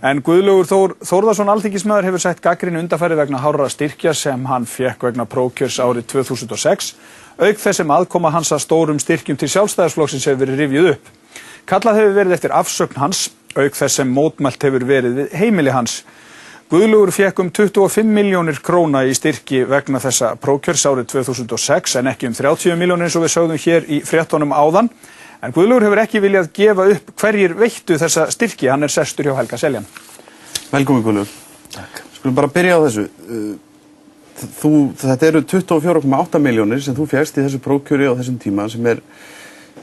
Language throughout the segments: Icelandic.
En Guðlaugur Þór Þórðarson alþingismaður hefur sætt gagnrýni undanfarið vegna hárra styrkja sem hann fékk vegna prófkjörs árið 2006, auk þess sem aðkoma hans að stórum styrkjum til Sjálfstæðisflokksins hefur verið rifjuð upp. Kallað hefur verið eftir afsögn hans, auk þess sem mótmælt hefur verið við heimili hans. Guðlaugur fékk 25 milljónir króna í styrki vegna þessa prófkjörs árið 2006 en ekki 30 milljónir eins og við sögðum hér í fréttunum áðan. En Guðlaugur hefur ekki viljað gefa upp hverjir veittu þessa styrki. Hann sestur hjá Helga Seljan. Velkomin Guðlaugur. Takk. Skulum bara byrja á þessu. Þetta eru 24,8 milljónir sem þú fékkst í þessu prófkjöri á þessum tíma sem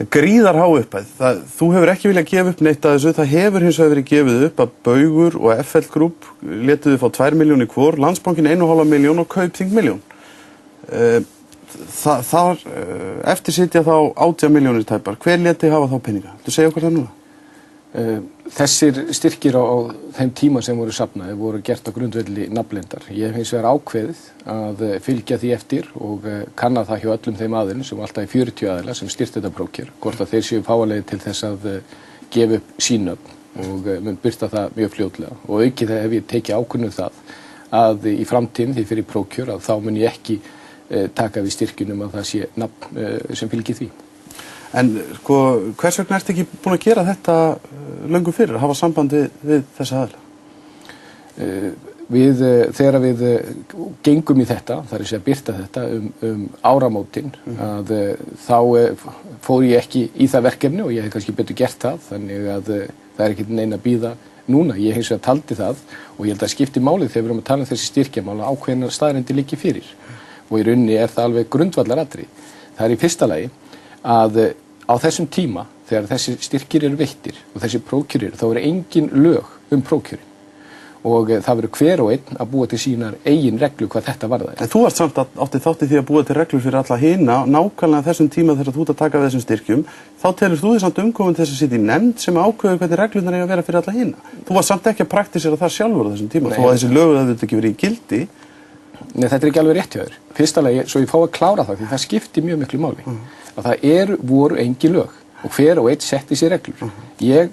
gríðarhá upphæð. Þú hefur ekki viljað gefa upp neitt af þessu. Það hefur hins vegar verið gefið upp að Baugur og FL Group létuðu fá 2 milljónir hvor, Landsbankinn 1,5 milljón og Kaupþing milljón. Þar eftir sitja þá 18 milljónir tæpar. Hver léti hafa þá peninga? Þú segja okkur það núna? Þessir styrkir á þeim tíma sem voru safnaði voru gert á grundvelli nafnleyndar. Ég hef hins vegar ákveðið að fylgja því eftir og kanna það hjá öllum þeim aðilum sem alltaf í 40 aðila sem styrkt þetta prófkjör. Hvort að þeir séu fáanlegir til þess að gefa upp sín nöfn og mun birta það mjög fljótlega. Og aukið hef ég tekið ákvörðun það að í framtíðinni því fyrir prófkjör að þá mun ég ekki taka við styrkjunum að það sé nafn sem fylgir því. En sko, hvers vegna ertu ekki búin að gera þetta löngu fyrir, að hafa sambandi við þessa aðila? Þegar við gengum í þetta, það að birta þetta áramótin, að þá fór ég ekki í það verkefni og ég hef kannski betur gert það, þannig að það ekki neina að bíða núna. Ég hins vegar taldi það og ég held að skipti málið þegar við erum að tala þessi styrkjamál ákveðnar staðreyndir liggi fyrir. Og í rauninni það alveg grundvallaratriði. Það í fyrsta lagi að á þessum tíma þegar þessi styrkir eru veittir og þessi prófkjör þá eru engin lög prófkjörin og það verður hver og einn að búa til sínar eigin reglu hvað þetta varðar. En þú varst samt átti þátti því að búa til reglur fyrir alla hina nákvæmlega þessum tíma þegar þú ert að taka við þessum styrkjum, þá telur þú þess samt umkomin þess að sitja í nefnd sem ákveður hvernig reglurnar eiga að vera fyrir alla hina. Þú varst samt ekki að praktísera það sjálfur á þessum tíma, þó að þessi lög hefðu ekki verið í gildi. Nei, þetta ekki alveg rétt hjá þér. Fyrsta lagi, svo ég fá að klára það, því það skiptir mjög miklu máli. Að það voru engin lög og hver og einn setti sér reglur. Ég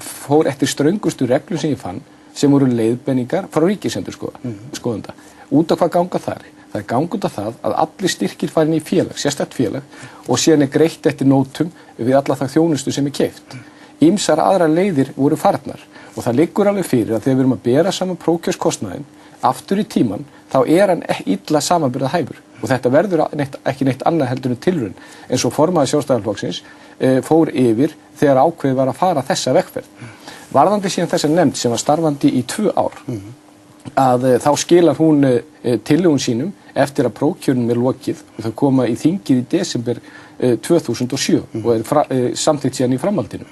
fór eftir ströngustu reglur sem ég fann, sem voru leiðbenningar frá ríkisendurskoðanda. Út af hvað ganga þar? Það ganga út af það að allir styrkir farin í félag, sérstakt félag, og síðan greitt eftir nótum við alla það þjónustu sem keypt. Ýmsar aðrar leiðir voru farnar og það liggur alveg fyrir að þegar við erum að bera saman prófkjörskostnaðinn aftur í tíman, þá hann illa samanburðarhæfur og þetta verður ekki neitt annað heldur en tilraun eins og formaður Sjálfstæðisflokksins fór yfir þegar ákveðið var að fara þessa vegferð. Varðandi síðan þessa nefnd sem var starfandi í 2 ár að þá skilar hún tillögum sínum eftir að prófkjörnum lokið og þau koma í þingið í desember 2007 og samþykkt síðan í framhaldinu.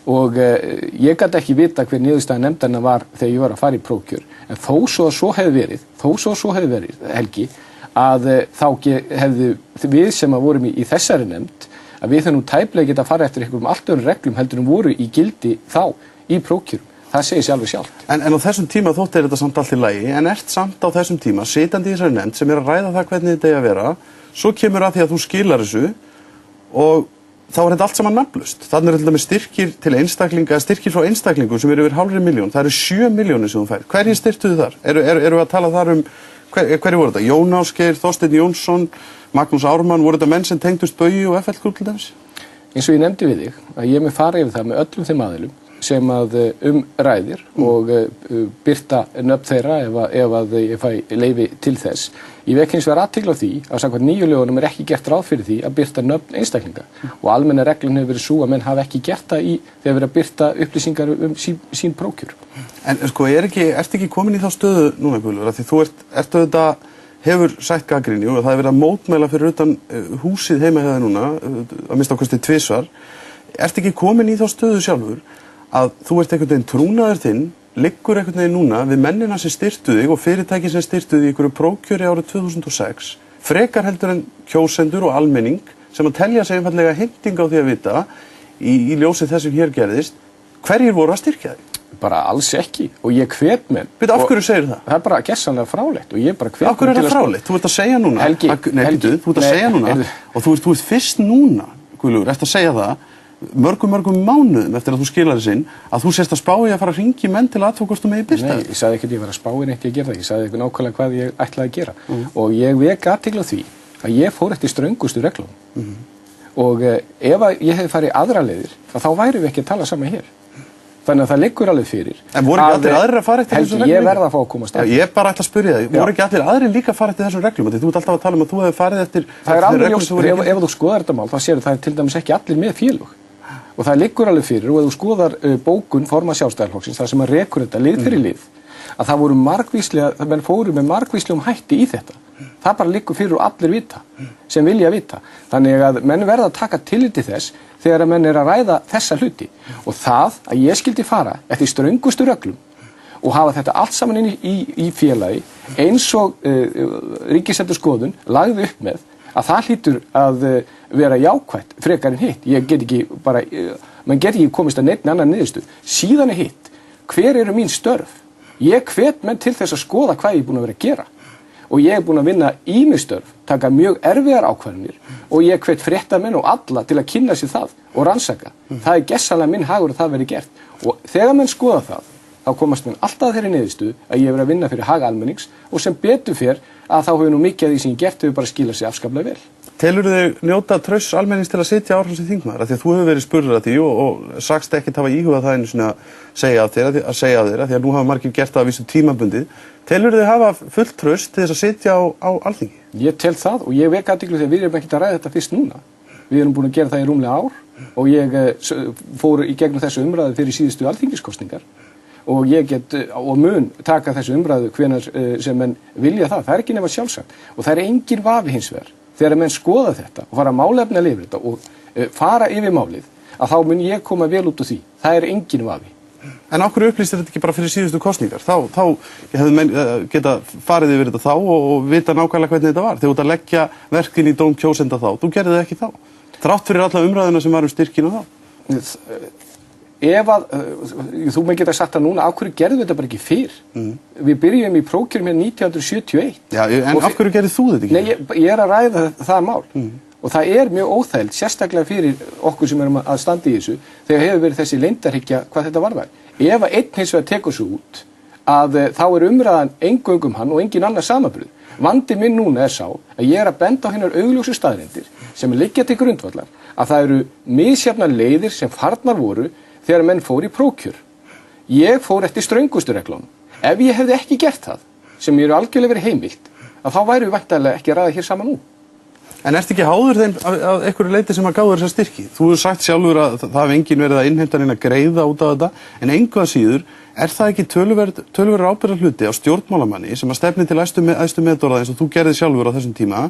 Og ég gat ekki vita hver niðurstaða nefndarinnar var þegar ég var að fara í prófkjör, en þó svo hefði verið, Helgi, að þá hefðu við sem að vorum í þessari nefnd, að við þau tæplega geta að fara eftir einhverjum allt öðrum reglum heldur voru í gildi þá í prófkjörum. Það segir sér alveg sjálft. En á þessum tíma þótt þetta samt allt í lagi, en ert samt á þessum tíma sitjandi í þessari nefnd sem að ræða það hvernig þetta eigi að vera, svo kemur að því að þú skilar þessu og þá þetta allt saman nafnlaust. Þannig til dæmis styrkir til einstaklinga, styrkir frá einstaklingum sem eru yfir 0,5 milljón. Það eru 7 milljónir sem þú fær. Hverjir styrktuðu þar? Eru við að tala þar hverju voru þetta? Jón Ásgeir, Þorsteinn Jónsson, Magnús Ármann, voru þetta menn sem tengdust Baugi og FL Group til dæmis? Eins og ég nefndi við þig að ég með fara yfir það með öllum þeim aðilum sem að ræðir og birta nöfn þeirra ef að ég fæ leyfi til þess. Ég vek hins vegar athygli á því að samkvæmt nýju lögunum ekki gert ráð fyrir því að birta nöfn einstaklinga og almenna reglun hefur verið sú að menn hafa ekki gert það þegar verið að birta upplýsingar sín prófkjör. En sko, ertu ekki komin í þá stöðu núna, Guðlaugur, því þú ert auðvitað hefur sætt gagnrýni og það verið að mótmæla fyrir utan húsið heima hjá þér núna, að minnsta kosti 2 svar. Ertu ekki komin í þá stöðu sjálfur að þú ert einhvern veginn trúnaður þinn, liggur einhvern veginn núna við mennina sem styrktu þig og fyrirtæki sem styrktu þig í einhverju prófkjöri árið 2006, frekar heldur en kjósendur og almenning sem að telja sig einfallega heimting á því að vita í ljósi þess sem hér gerðist, hverjir voru að styrkja þig? Bara alls ekki og ég hvet menn. Bíddu, af hverju segir það? Það er bara gersamlega fráleitt og ég bara hvet menn. Af hverju er það fráleitt? Þú ert að segja núna. Helgi, þú ert að segja núna og þú ert fyrst núna, Guðlaugur, ert að segja það mörgum mánuðum eftir að þú skilar þess inn að þú sést að spá í að fara að hringi menn til að athuga hvort þú megi birta. Nei, ég sagði ekki að ég var að spá í neitt að gera það, ég sagði eitthvað nákvæmlega hvað ég ætlaði að gera og ég vek athygli á því að ég fór eftir ströngustu reglum og ef að ég hefði farið aðra leiðir þá værum við ekki að tala saman hér. Þannig að það liggur alveg fyrir. En voru ekki allir aðrir að fara eftir þessum reglum? Ég verð að fá að komast að. Ég bara ætla að spyrja þig, voru ekki allir aðrir líka að fara eftir þessum reglum? Þú ert alltaf að tala um að þú hefði farið eftir reglum sem voru ekki. Ef þú skoðar þetta mál, þá séu það til dæmis ekki allir með félög. Og það liggur alveg fyrir og ef þú skoðar bókun formann Sjálfstæðisflokksins, þar sem að rekur þetta lið fyrir lið, að það voru margvíslega, menn fóru með margvíslegum hætti í þetta. Það bara liggur fyrir og allir vita, sem vilja vita. Þannig að menn verða að taka tillit til þess þegar að menn að ræða þessa hluti. Og það að ég skildi fara eftir ströngustu reglum og hafa þetta allt saman inn í félagi eins og Ríkisendurskoðun lagði upp með að það hlýtur að vera jákvætt frekar en hitt. Ég get ekki bara, mann get ekki komist að neitt annan niðurstöðu. Síðan er hitt, hver eru mín störf? Ég hvet menn til þess að skoða hvað ég er búin að vera að gera. Og ég er búin að vinna ýmis störf, taka mjög erfiðar ákvarðanir og ég hvet fréttamenn og alla til að kynna sér það og rannsaka. Það er gessanlega minn hagur að það veri gert. Og þegar menn skoða það, þá komast menn alltaf þeirri niðurstöðu að ég er að vinna fyrir hag almennings og sem betur fer að þá hefur nú mikið af því sem ég gert hefur bara skilað sér afskaplega vel. Telur þig njóta trausts almennings til að sitja áfram sem þingmaður? Því að þú hefur verið spurður að því og sagst ekkert hafa íhugað það einu sinni að segja af þér því að nú hafa margir gert það að vísu tímabundið. Telur þig hafa fullt traust til þess að sitja á Alþingi? Ég tel það og ég vek athygli þegar við erum ekkert að ræða þetta fyrst núna. Við erum búin að gera það í rúmlega ár og ég fór í gegnum þessu umræðu fyrir síðustu alþingiskosningar og ég get og mun taka þessu umræðu hvenær sem menn vilja það. Það er ekki nema sjálfsagt og það er engin vafi hins vegar. Þegar menn skoða þetta og fara málefnilega yfir þetta og fara yfir málið að þá mun ég koma vel út úr því. Það er engin vafi. En af hverju upplýstir þetta ekki bara fyrir síðustu kosningar? Þá hefðu menn geta farið yfir þetta þá og vita nákvæmlega hvernig þetta var. Þegar þú ert að leggja verkin í dóm kjósenda þá, þú gerði það ekki þá. Þrátt fyrir alla umræðuna sem var styrkina þá. Ef að, þú með geta sagt það núna, af hverju gerðu þetta bara ekki fyrr? Við byrjum í prókjörum hér 1971. Já, en af hverju gerðu þú þetta ekki? Nei, ég er að ræða það mál. Og það er mjög óþægilt, sérstaklega fyrir okkur sem erum að standa í þessu, þegar hefur verið þessi leyndarhyggja hvað þetta varðar. Ef að einn hins vegar tekur svo út, að þá er umræðan eingöngum hann og engin annar samanburð. Vandi minn núna er sá að ég er að benda á hinnar augljósu staðreyndir sem liggja til grundvallar, að það eru misjafnar leiðir sem farnar voru þegar menn fór í prókjör. Ég fór eftir ströngustu reglunum. Ef ég hefði ekki gert það, sem eru algjörlega verið heimilt, að þá væru við væntanlega ekki að ræða hér saman nú. En ertu ekki háður þeim af einhverju leyti sem að gáður þessa styrki? Þú hefur sagt sjálfur að það hef enginn verið að innheimta neina greiða út af þetta, en engu að síður, er það ekki töluverður ábyrgðar hluti á stjórnmálamanni sem að stefni til æðstu meðdóra eins og þú gerði sjálfur á þessum tíma,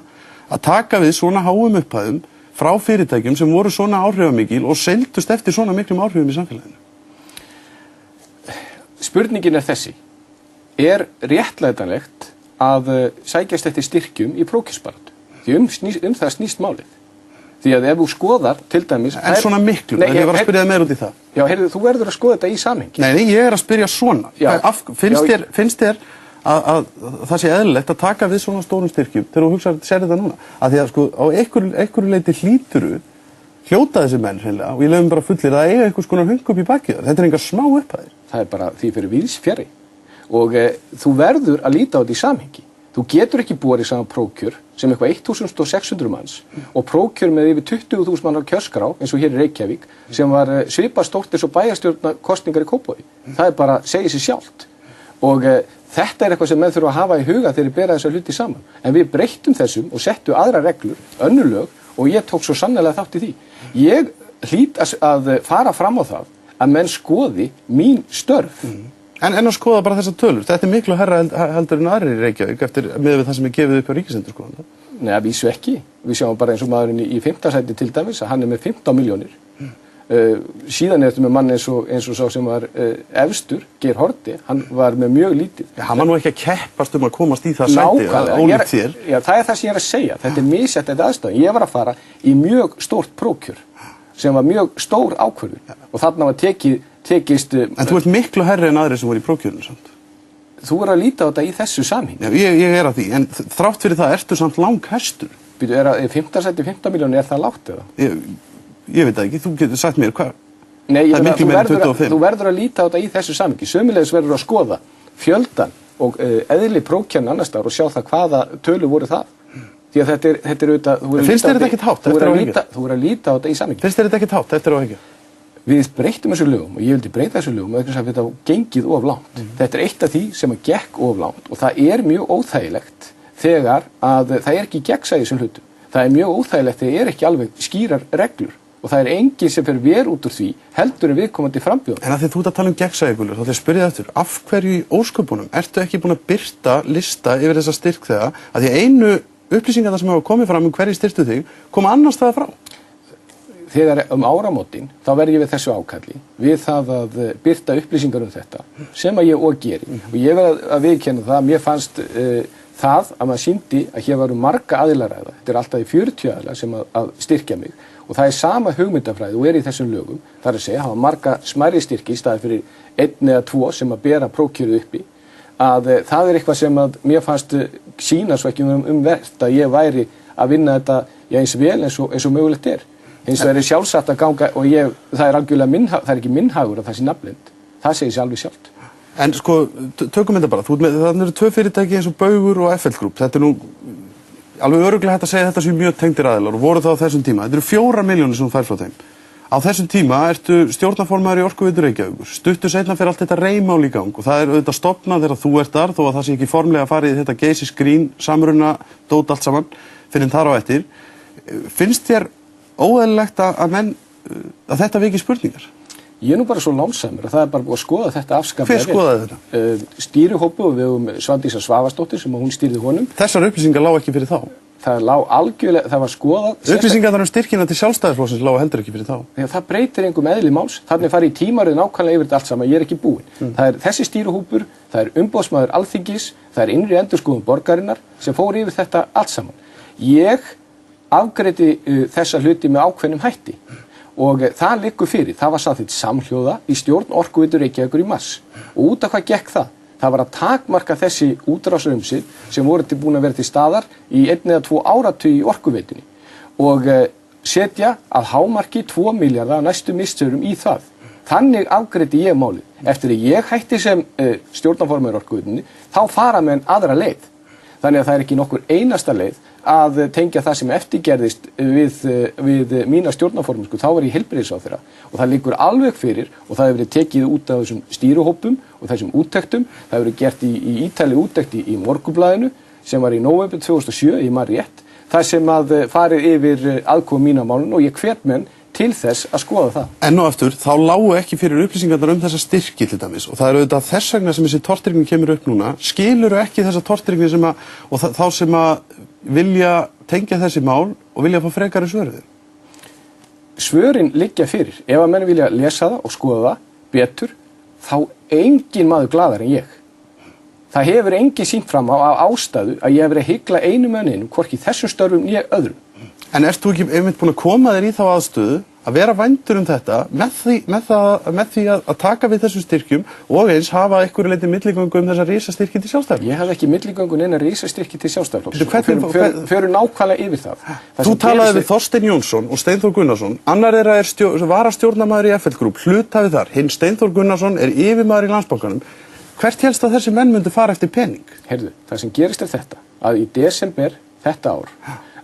að taka við svona háum upphæðum frá fyrirtækjum sem voru svona áhrifamikil og seildust eftir svona miklum áhrifum í samfélaginu? Spurningin er þessi. Er réttlætanlegt að sækjast eftir styrkjum í prókjörsbaráttu? Því það snýst málið. Því að ef þú skoðar, til dæmis... En svona miklu, ég var að spyrja það meira út í það. Já, heyrðu, þú verður að skoða þetta í samhengi. Nei, ég er að spyrja svona. Finnst þér að það sé eðlilegt að taka við svona stórum styrkjum þegar þú sér þetta núna? Að því að sko, á einhverju leiti hljóta þessi menn hreinlega og ég lefum bara fullir að eiga einhvers konar hung upp í bakið. Þetta er engar smá upphæðir. Það er bara því fyrir víðs fjarri. Og þú verður að líta á þetta í samhengi. Þú getur ekki búið saman prókjör sem eitthvað 1600 manns og prókjör með yfir 20.000 mann á kjörskrá eins og hér í Reykjavík sem var svipað stórt eins og bæjarstjórnarkosningar í Kópavogi. Það er bara segir sig sjálft. Og þetta er eitthvað sem menn þurfa að hafa í huga þegar þeir bera þessa hluti saman. En við breyttum þessum og settu aðra reglur, önnur lög og ég tók svo sannlega þátt í því. Ég hlýt að fara fram á það að menn skoði mín störf. En að skoða bara þessar tölur, þetta er miklu herra heldur en aðrir í Reykjavík eftir miðað við það sem er gefið upp á Ríkisendurskoðun. Nei, að vísu ekki. Við sjáum bara eins og maðurinn í 5. sæti til dæmis að hann er með 15 milljónir. Síðan er þetta með mann eins og sá sem var efstur, Geir Haarde, hann var með mjög lítið. Ja, hann var nú ekki að keppast að komast í það sæti, ólíkt þér. Já, það er það sem ég er að segja. Þetta er misjætt þetta aðstæðan. Ég var að fara í mjög stórt prókjör sem var mjög stór ákvörðun og þarna var tekist... En þú ert miklu hærri en aðrir sem voru í prókjörinu samt. Þú er að líta á þetta í þessu samhengi. Já, ég er að því, en þrátt fyrir það ertu samt langhestur. Býtu, 15 milljónir, er það lágt eða? ég veit það ekki, þú getur sagt mér hvað. Nei, ég Það er meina, miklu meira en 25. þú verður að líta á þetta í þessu samhengi. Sömuleiðis verður að skoða fjöldan og eðli prófkjörna annars staðar og sjá það hvaða tölur voru það. Því að þetta er auðvitað... Finnst þér þetta ekkert hátt eftir á að hyggja? Þú verður að líta á þetta í samhengi. Finnst þér þetta ekkert hátt eftir á að hyggja? Við breyttum þessu lögum og ég vildi breyta þessu lögum vegna þess að þetta gengið of langt. Þetta er eitt af því sem að gekk of langt og það er mjög óþægilegt þegar að það er ekki gegnsæi þessum hlutum. Það er mjög óþægilegt þegar það er ekki alveg skýrar reglur og það er enginn sem fer ver út úr því heldur en viðkomandi frambjóðandi. En að því þú ert að tala gegnsæi, Guðlaugur, þá ætla ég að spyrja eftir, af hverju í ósköpunum ertu ekki búin að birta lista yfir þessa styrkþega, að því einu upplýsingar sem hafa komið fram hverju styrktu þig koma annars staðar frá? Þegar áramótin, þá verð ég við þessu ákalli, við það að birta upplýsingar þetta, sem að ég og geri. Og ég verð að viðurkenna það, mér fannst það að maður sýndi að hér varu marga aðilaræða. Þetta er alltaf í 40 aðila sem að styrkja mig. Og það er sama hugmyndafræði og er í þessum lögum, það er að segja, hafa marga smærri styrki í staði fyrir 1 eða 2 sem að bera prófkjörið uppi. Að það er eitthvað sem að mér fannst sýna svo ekki verðt að ég væri að vinna þetta eins vel eins og mögulegt er. Hins vegar er sjálfsagt að ganga og það er algjörlega það er ekki minn hagur að það sé nafnleynd. Það segir sér alveg sjálft. En sko, tökum þetta bara, það eru 2 fyrirtæki eins og Baugur og FL Group. Þetta er nú alveg örugglega hægt að segja þetta sem mjög tengdir aðilar og voru það á þessum tíma. Þetta eru 4 milljónir sem þú fær frá þeim. Á þessum tíma ertu stjórnarformaður í Orkuveitu Reykjavíkur. Stuttu seinna fer allt þetta reymál í gang og það er auðvitað stofnað þegar þú ert þar þó að það sé ekki formlega farið í þetta geysis grín, samruna, dót allt saman fyrir þar á eftir. Finnst þér óeðlilegt að þetta veki spurningar? Ég er nú bara svo lánsamur að það er bara búið að skoða þetta afskaplega vel. Hver skoðaði þetta? Stýrihópu og við höfum Svandísa Svavarsdóttir sem hún stýrði honum. Þessar upplýsingar lágu ekki fyrir þá? Það lá algjörlega, það var skoðað. Upplýsingar um styrkina til Sjálfstæðisflokksins lágu heldur ekki fyrir þá? Þegar það breytir engum eðli máls. Þannig farið í tímaröð nákvæmlega yfir þetta allt saman, ég er ekki búinn. Það er þessi stýrihópur, það er umboðsmaður Alþingis, það er innri endurskoðun borgarinnar sem fór yfir þetta allt saman. Ég afgreiddi þessa hluti með ákveðnum hætti og það liggur fyrir. Það var samþykkt samhljóða í stjórn Orkuveitu Reykjavíkur í mars og út af hvað gekk það? Það var að takmarka þessi útrásarumsvif sem voru búin að vera til staðar í 1 eða 2 áratugi í Orkuveitunni og setja að hámarki 2 milljarða á næstu misserum í það. Þannig afgreiddi ég málið. Eftir að ég hætti sem stjórnarformaður Orkuveitunni, þá fara menn aðra leið. Þannig að það er ekki nokkur einasta leið að tengja það sem eftirgerðist við mína stjórnarformennsku. Þá var ég heilbrigðisráðherra og það liggur alveg fyrir og það hefur verið tekið út af þessum stýruhópum og þessum úttektum. Það hefur verið gert í ítarleg úttekt í Morgunblaðinu sem var í nóvember 2007, ég man rétt, þar sem að farið yfir aðkomu mín á málinu og ég hvet menn til þess að skoða það. Enn og aftur, þá lágu ekki fyrir upplýsingarnar þessa styrki til dæmis og það eru auðvitað þess vegna sem þessi tortrygging kemur upp núna. Skilurðu ekki þessa tortrygging og þá sem að vilja tengja þessi mál og vilja fá frekari svöruðir? Svörin liggja fyrir. Ef að menn vilja lesa það og skoða það betur, þá engin maður glaðar en ég. Það hefur engin sýnt fram á ástæðu að ég hef verið að hygla einu með einum, hvorki þessum störfum né öðrum. En ert þú ekki einmitt búin að koma þér í þá aðstöðu að vera vændur þetta með því að taka við þessum styrkjum og eins hafa einhverju leyti milligöngu þessa risastyrki til Sjálfstæðisflokks? Ég hafði ekki milligöngu neina risastyrki til Sjálfstæðisflokks. Förum nákvæmlega yfir það. Þú talaði við Þorstein Jónsson og Steinþór Gunnarsson. Annar þeirra varastjórnarmaður í FL Group, hluthafi þar. Hinn Steinþór Gunnarsson er yfirmaður í Landsbankanum. Hvert hélst að þessi menn myndu fara eftir pening? Heyrðu, það sem gerist þetta, að í desember þetta ár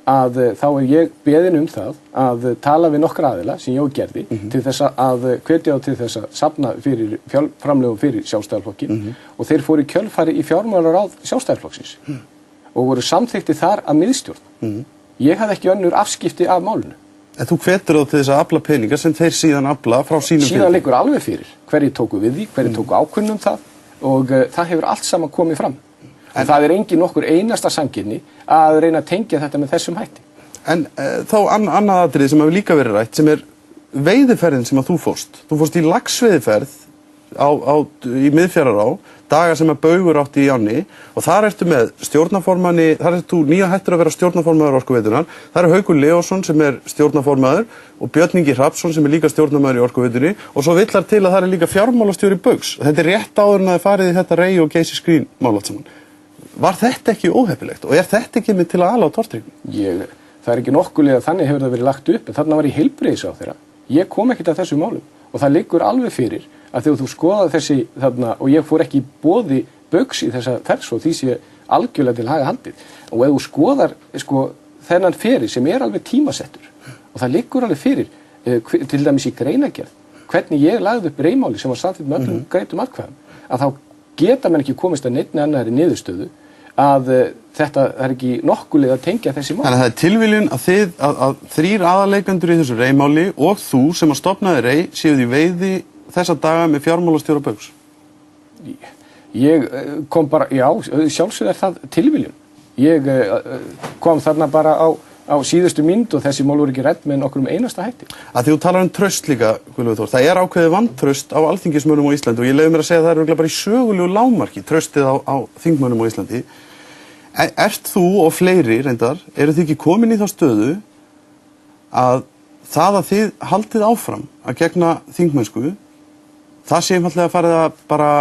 að þá er ég beðin það að tala við nokkra aðila sem ég gerði til þess að hvetja á til þess að safna fyrir framlögum fyrir Sjálfstæðisflokkin og þeir fóru í kjölfari í fjármálaráð Sjálfstæðisflokksins og voru samþykktir þar að miðstjórn. Ég hafði ekki önnur afskipti af málinu. En þú hvetur þá til þess að afla peninga sem þeir síðan afla frá sínum Síðan liggur alveg fyrir hverjir tóku við því, hverjir tóku ákvörðun það og það hefur allt saman komið fram. En það er engin nokkur einasta sanngirni að reyna að tengja þetta með þessum hætti. En þá annað atriði sem hefur líka verið rætt sem er veiðiferðin sem að þú fórst. Þú fórst í laxveiðiferð í Miðfjarðará, daga sem að Baugur átti í ánni og þar ertu með stjórnarformanni, þar ertu nýja hættur að vera stjórnarformaður Orkuveitunar. Það er Haukur Leósson sem er stjórnarformaður og Björn Ingi Hrafnsson sem er líka stjórnarmaður í Orkuveitunni og svo villar til að það er líka fjármálastjóri Baugs. Þetta er rétt áður en að það farið í þetta rey og geysis grín mál allt saman. Var þetta ekki óheppilegt og er þetta ekki með til að ala á tortryggni? Það er ekki nokkulega þannig hefur það verið lagt upp, en þarna var ég heilbrigðisráðherra. Ég kom ekkert að þessum málum og það liggur alveg fyrir að þegar þú skoðað þessi þarna og ég fór ekki í boði Baugs í þessa ferð svo því sé algjörlega til haga haldið. Og ef þú skoðar sko þennan feril sem er alveg tímasettur og það liggur alveg fyrir til dæmis í greinagerð hvernig ég lagði upp reimáli sem var samþykkt með öllum greiddum atkvæðum að þá geta menn ekki komist að neinni annarri niðurstöðu að þetta er ekki nokkulega að tengja þessi mál. Þannig að það er tilviljun að þrír aðaleikendur í þessu reimáli og þú sem að stofnaði rei séuð í veiði þessa daga með fjármálastjóra Baugs. Ég kom bara, já, sjálfsögðu er það tilviljun. Ég kom þarna bara á síðustu mínútu og þessi mál voru ekki rædd með nokkrum einasta hætti. Að því þú talar traust líka, Guðlaugur Þór, það er ákveðið vantraust á alþingismönnum á Íslandi og ég leyfi mér að segja að það er örugglega bara í sögulegu lágmarki traustið á þingmönnum á Íslandi. Ert þú og fleiri reyndar, eru þið ekki komin í þá stöðu að það að þið haldið áfram að gegna þingmennsku, það sé einfaldlega farið að bara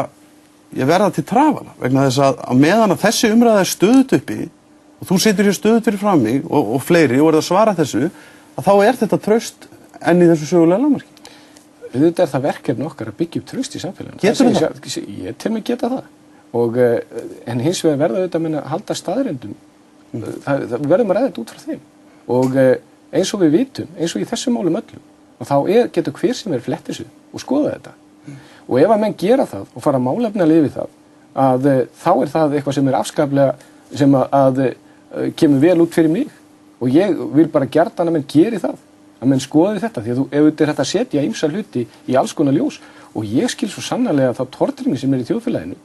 verða til trafala vegna þess að á meðan að þessi umræða er stöðut uppi og þú situr hér stöðut fyrir fram mig og fleiri og er að svara þessu, að þá er þetta traust enn í þessu sögulega lágmarki. Auðvitað er það verkefni okkar að byggja upp traust í samfélaginu. Getur það? Ég til mig geta það. Og, en hins vegar verða auðvitað að halda staðreyndum. Það verðum að ræða þetta út frá þeim. Og eins og við vitum, eins og í þessum málum öllum, og þá getur hver sem flett þessu og skoða þetta. Og ef að menn gera það og fara málefnilega yfir það, að þá er það eitthvað sem afskaplega, sem að kemur vel út fyrir mig. Og ég vil bara gjarnan að menn geri það, að menn skoði þetta, því að ef þetta er hægt að setja ýmsa hluti í alls konar ljós, og ég skil svo sannarlega þá tortryggni sem í þjóðfélaginu,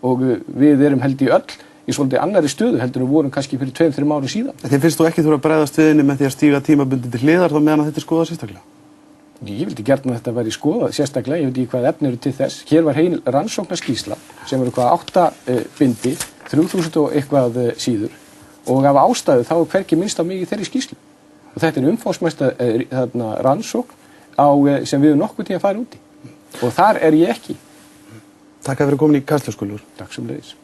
og við erum held í öll í svolítið annarri stöðu heldur og vorum kannski fyrir 2-3 árum síðan. Þið finnst þú ekki þurfa að bregðast við henni með því að stíga tímabundið til hliðar þá meðan þetta er skoðað sérstaklega? Ég vildi gjarnan að þetta væri skoðað sérstaklega, ég veit ekki hvað efni eru til þess. Hér var heil rannsóknarskýrsla sem eru hvað 8 bindi, 3000 og eitthvað síður og af ástæðu þá hvergi minnst á mig í þeirri skýrslu. Og þetta er umfangsmesta rannsókn sem við höfum nokkuð tíma að fara út í. Og þar er ég ekki. Takk fyrir komin í Kastljós, Guðlaugur. Takk sömuleiðis.